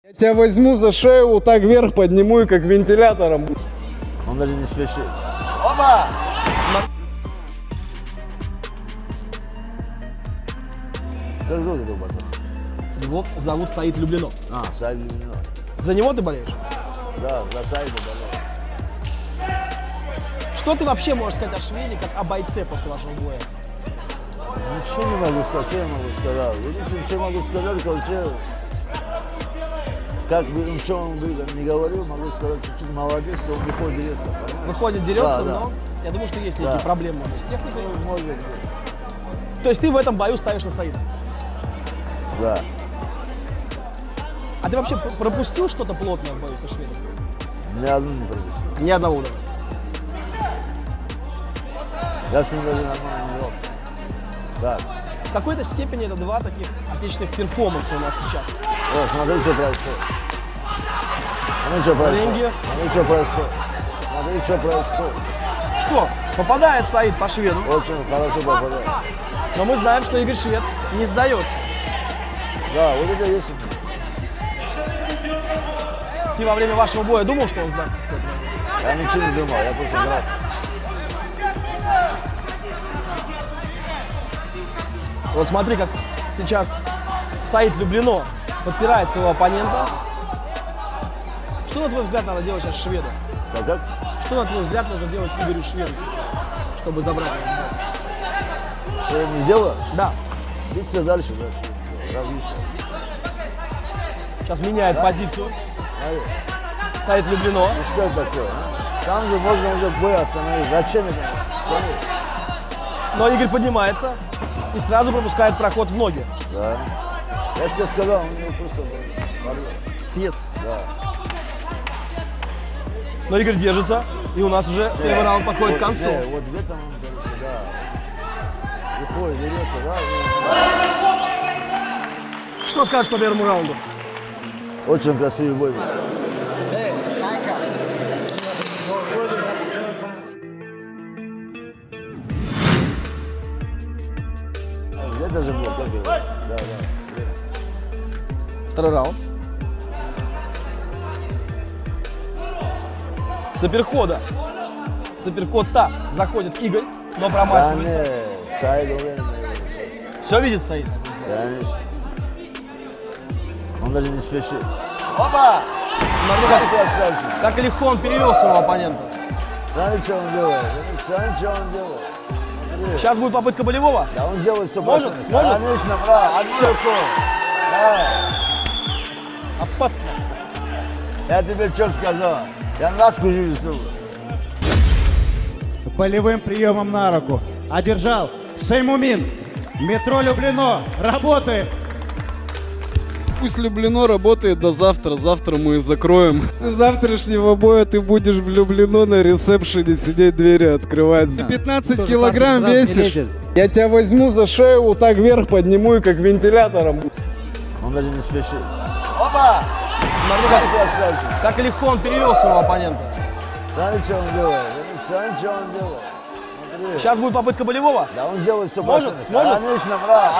Я тебя возьму за шею, вот так вверх подниму и как вентилятором. Он даже не спешит. Опа! Как зовут этого пацана? Его зовут Саид Люблинов. Саид Люблинов. За него ты болеешь? Да, за Саида болел. Что ты вообще можешь сказать о шведе, как о бойце после вашего боя? Ничего не могу сказать, что я могу сказать. Единственное, что могу сказать, короче, как бы он, что он бы не говорил, могу сказать, что чуть молодец, что он выходит дереться. Понимаешь? Выходит, дерется, Да, но я думаю, что есть Да. некие проблемы с техникой. Ну, может быть. То есть ты в этом бою ставишь на Саида? Да. А ты вообще пропустил что-то плотное в бою со шведом? Ни одну не пропустил. Ни одного удара. Я с ним даже нормально не дрался. Да. В какой-то степени это два таких отечественных перформанса у нас сейчас. Вот, смотри, что происходит. Смотри, что происходит. Ринге. Смотри, что происходит. Смотри, что происходит. Что? Попадает Саид по шведу, Очень хорошо попадает. но мы знаем, что Игорь Швед не сдается. Да, вот это есть. Ты во время вашего боя думал, что он сдаст? Я ничего не думал, я просто играл. Вот смотри, как сейчас Саид Люблинов подпирает своего оппонента. Что, на твой взгляд, надо делать сейчас шведу? Так как? Что, на твой взгляд, нужно делать Игорю Шведу, чтобы забрать его? Что я не сделал? Да, Биться дальше, да. Различно. сейчас меняет позицию Смотри, Саид Люблинов. ну что это такое? А? Там же можно уже бой остановить. Зачем это? Смотри. Но Игорь поднимается и сразу пропускает проход в ноги. Да. Я же тебе сказал, он его просто порвет. Съезд. Да. Но Игорь держится, и у нас уже первый раунд подходит к концу. Вот в этом он, короче, да. Выходит, дерется, да. Что скажешь по первому раунду? Очень красивый бой был. Это же было, как его? Да, да. Второй раунд. С апперхода. С апперкота заходит Игорь, но Да промахивается. не, Саид уверен. Все видит Саид. Конечно. Он даже не спешит. Опа! Смотри, Какой красавчик. как легко он перевел своего оппонента. Смотри, что он делает. Смотри, что он делает. Смотри. Сейчас будет попытка болевого. Да он сделает 100%. Сможет? Сможет? Конечно, брат. Одну руку. Да. Опасно. Я тебе что сказал? Я ласку вижу. Болевым приемом на руку. Одержал Сеймумин. Метро Люблино. Работает. Пусть Люблино работает до завтра, завтра мы и закроем. С завтрашнего боя ты будешь в Люблино на ресепшене сидеть, двери открывать. Ты 15 килограмм весишь. Я тебя возьму за шею, вот так вверх подниму и как вентилятором. Он даже не спешит. Опа! Смотри, Какой красавчик. как легко он перевел своего оппонента. Смотри, что он делает. Смотри, что он делает. Смотри. Сейчас будет попытка болевого. Да он сделает 100%. Сможет? Сможет? Конечно, брат.